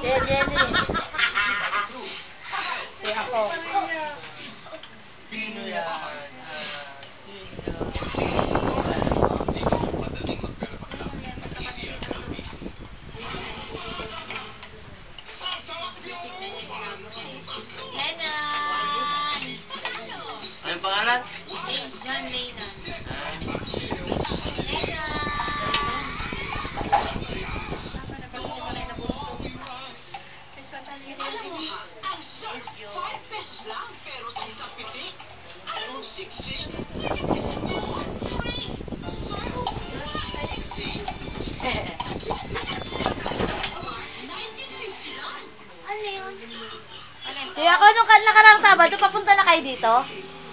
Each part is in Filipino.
Jelly. Si ako. Sino yan? Anong pangalan? John Leynan. Kaya ako nung nakarang Sabado, papunta na kayo dito?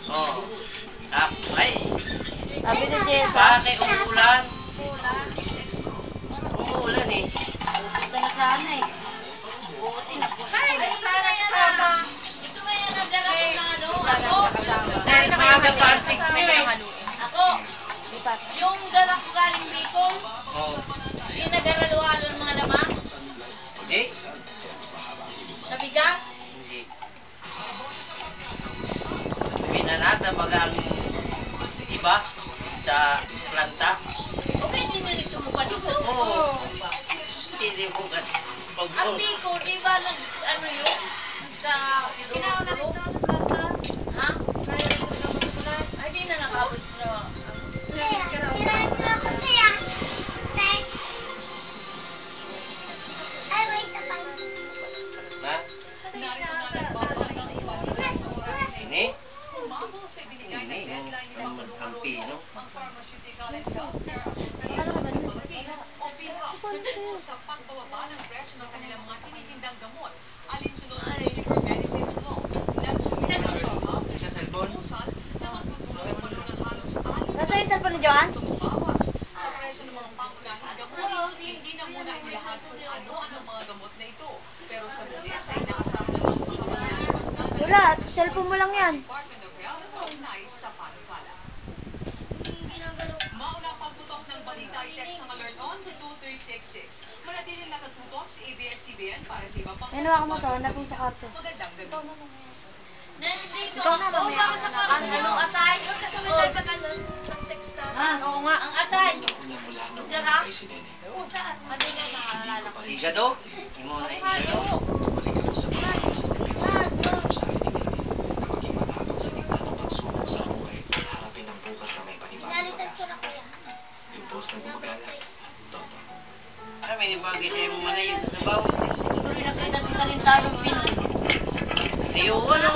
Oo. Ay. Sabi ni Jessa. Bakit umuulan? Umuulan eh. Ito na sana eh. Buti na po. Ay, sana yan na. Ito nga yan ang dala ko na ano. Ako. Dahil maaga pa ang fix nila eh. Ako. Yung dala ko galing Bicol. Oo. Yung nag-aralo-alo ng mga lamang. Hindi? Nabiga. Hindi. Sabihin na natin magang iba sa planta. Okay, hindi nilito mo pa dito. Oo. Hindi mo ka. Ang Bicol, di ba ano yun? Kinauna rin daw sa planta. Ha? Ay, di na nakabot na. Ha? Ini? Ini, ang pino. Sa pagbababa ng presyo ng kanilang mga tinitindang gamot, alinsunod sa Super Benefits Law, nagsumita ng Rohab Sa cellphone? proposal na magtutulong pa ng halos 6 Nasa yung cellphone ni Johan? tumabawas sa presyo ng mga pangunahing gamot. Hindi na muna inilahat kung ano-ano ang mga gamot na ito. Pero sa lunes ay nakasama ng makabalas na Wala, cellphone mo lang yan. Department of Health kaugnay sa panukala. Maunang pagtutok ng balita ay text ng alert on sa 2366. Manatiling nakatutok sa ABS-CBN para sa iba pang Yan ako mo to, napong sa kwarto. magandang gabi. Nandito Ikaw na, ako. mamaya Bakit ka na. parang anong atay? Ang atay. Sira? Oo, saan? Madingan na alala ko. Igado? Hindi mo na igado. Ay, may nibagay sa'yo mo na yun. Sabaw. Pinagkainan tayong Pinoy. Iyo, ano?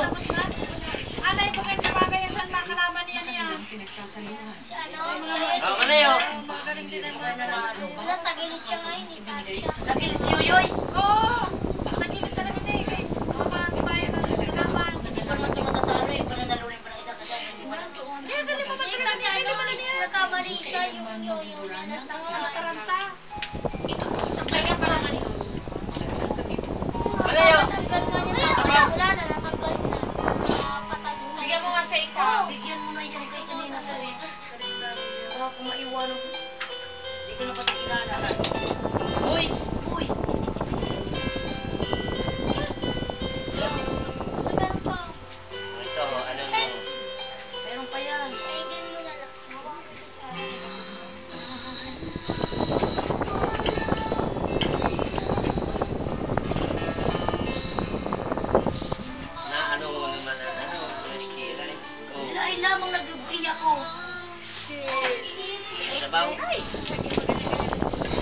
Anay, bakit nakagay ang saan makalaman niya niya? Ano? Ano na yun? Magaling din ang mga nanalo. Wala, tagilid siya ngayon eh. Nagilid si Yoyoy? Oo! Nagilid talaga niya eh. Mapapatayan ang nagaman. Hindi pa naman tumatatalo eh. Para nalunin pa ng isang kasal. Hindi, dali mo matagilid niya. Ay, naman na niya. Nagkamali siya yung yoyo. Nakataranta. Kaya pala nga nito. Ano yun? Wala na, natanggal na. Bigyan mo nga sa ikaw. Bigyan mo na yan kay kanina to eh. Baka kung maiwan. Hindi ko na pati kilala. Uy! Uy! Meron pa. Ito, alam mo. Meron pa yan. Na ano mo naman na ano, kira eh. Oh, Ay lamang nag-ibig ako. sabaw.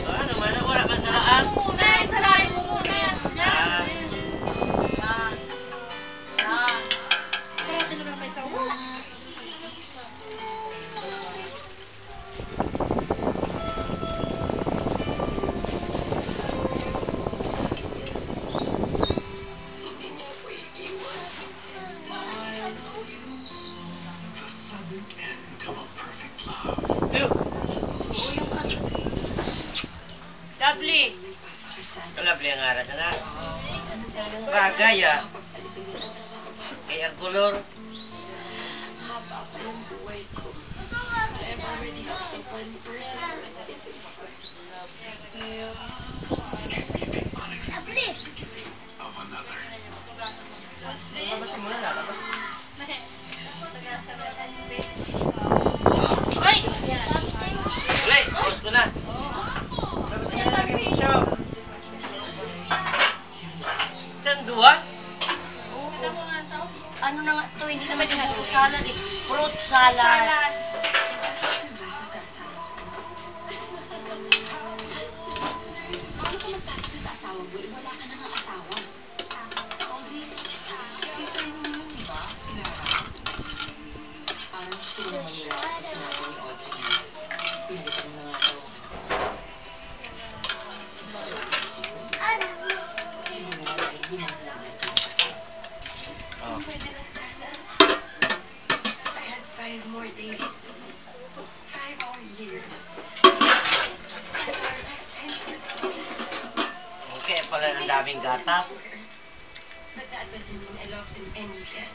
Ano man, wala man salaan. Muna, salain mo muna yan. Ah, Yan. Yan. Kaya sino naman may sawa? Hindi niya ako iiwan. Ew. Lovely. Wala beli ang arat na. Bagay ah. Kaya ang kolor. Abli! Pilitan na nga ako. Oh. I had 5 more days. 5 more years. Okay, pala ang daming gatas. But that doesn't mean I loved him any less.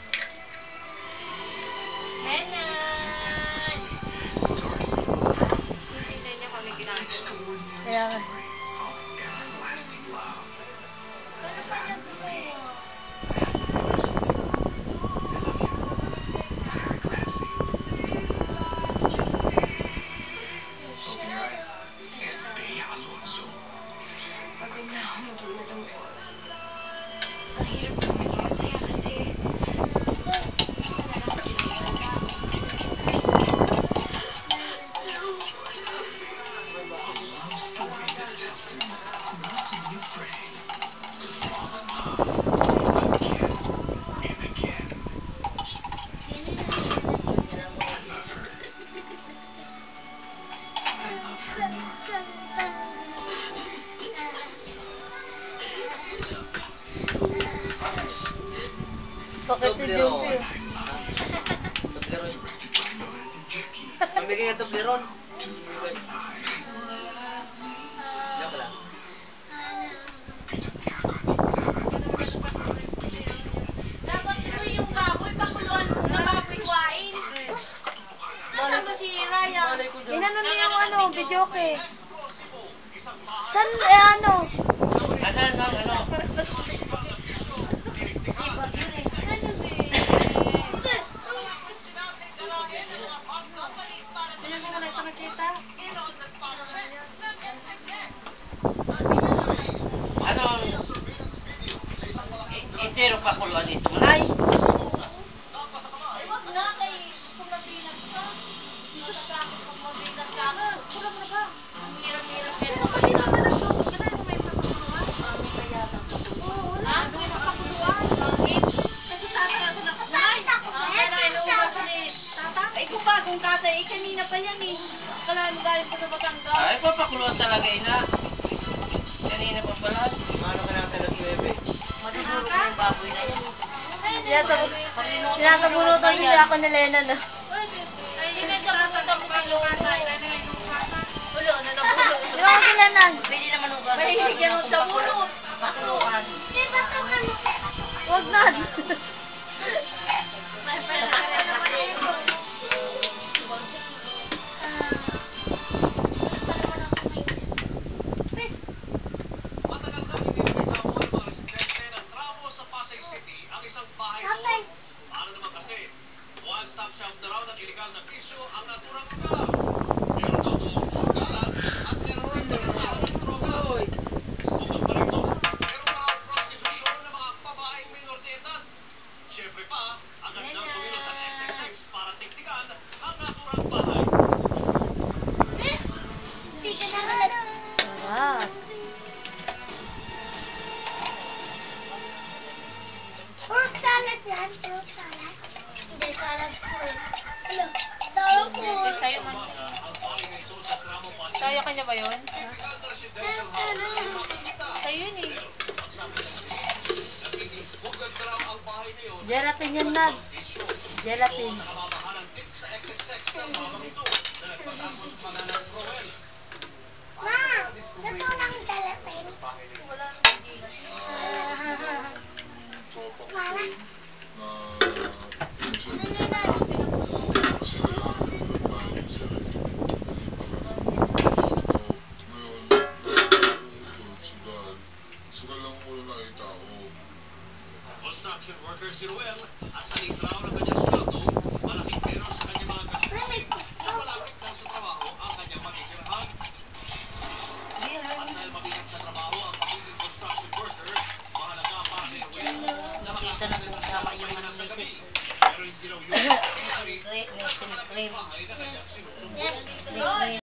Henan! Hindi niya kami ginagawa. Kaya nga. Ang hirap naman yung masaya kasi bakit si Jumpy? Toblerone. Pamigay ka Toblerone. Joke lang. Dapat ito yung baboy, pakuluan na baboy-wain. Nasaan ba si Ryan? Inano na yung ano, videoke. Saan, ano? Ano? Hindi mo na ito nakita? Ano? Intero pa kuluan dito. Ay! Ay, wag na kay kung mabilag ka. Dito sa kakot pag mabilag ka. Wala mo na ba? Ang hirap-hirap yan. Hindi naman nagsuot ka na yung may papakuluan. Kaya lang. Oo, wala. Ah, doon papakuluan. Bakit? Kasi tata ako na. Nakita ko pa yan. Tata? Ay, kung bagong tatay, eh, kanina pa yan eh. Kala mo galing ko sa Batangas. Ay, papakuluan talaga ina. Kanina pa pala. Ano ka na talaga bebe? Maduduro ko yung baboy na yan. Tinatabunutan niya ako ni Lena, no? Ay, hindi na dapat ako kalungan. Ulo, ano na bulo? Di ba ako sila nan? Pwede naman ang gano'n. Mahilig yan sa bulo. Pakuluan. Huwag na. Matagal na hinihintay mo ang mga residente ng tramo sa Pasay City ang isang bahay doon. Para naman kasi, one-stop shop na raw ng iligal na bisyo ang naturang lugar. Meron daw doon sugalan at meron din nagkakaroon ng droga. Bukod pa rito, meron mga prostitusyon ng mga babaeng minor de edad. Siyempre pa, ang kanilang tumilos sa XXX para tiktikan ang naturang bahay. Ah. Fruit salad yan, fruit salad. Hindi salad fruit. Ano? Taro fruit. Sa'yo man. Ang bahay na ito sa tramo Pasay Sa'yo kanya ba yun? illegal na residential house ang makikita. Sa'yo yun eh. Nagiging bugad na raw ang bahay na yun. Gelatin yan, Nad. Isyo. Gelatin. Nakamahalan din sa XXX ng mamang ito na nagpatapos pangalan Roel. Ma, luto ng gelatin. Wala naman din. Mama. Construction worker si Roel at sa litraw ng kanyang sweldo, malaking pera sa kanyang mga gastusin at malapit lang sa trabaho ang kanyang matitirahan. At dahil mabigat sa trabaho ang pagiging construction worker, mahalaga para kay Roel na makakasama yung mga sa gabi. Pero hindi raw yun ang sarili May siniprim.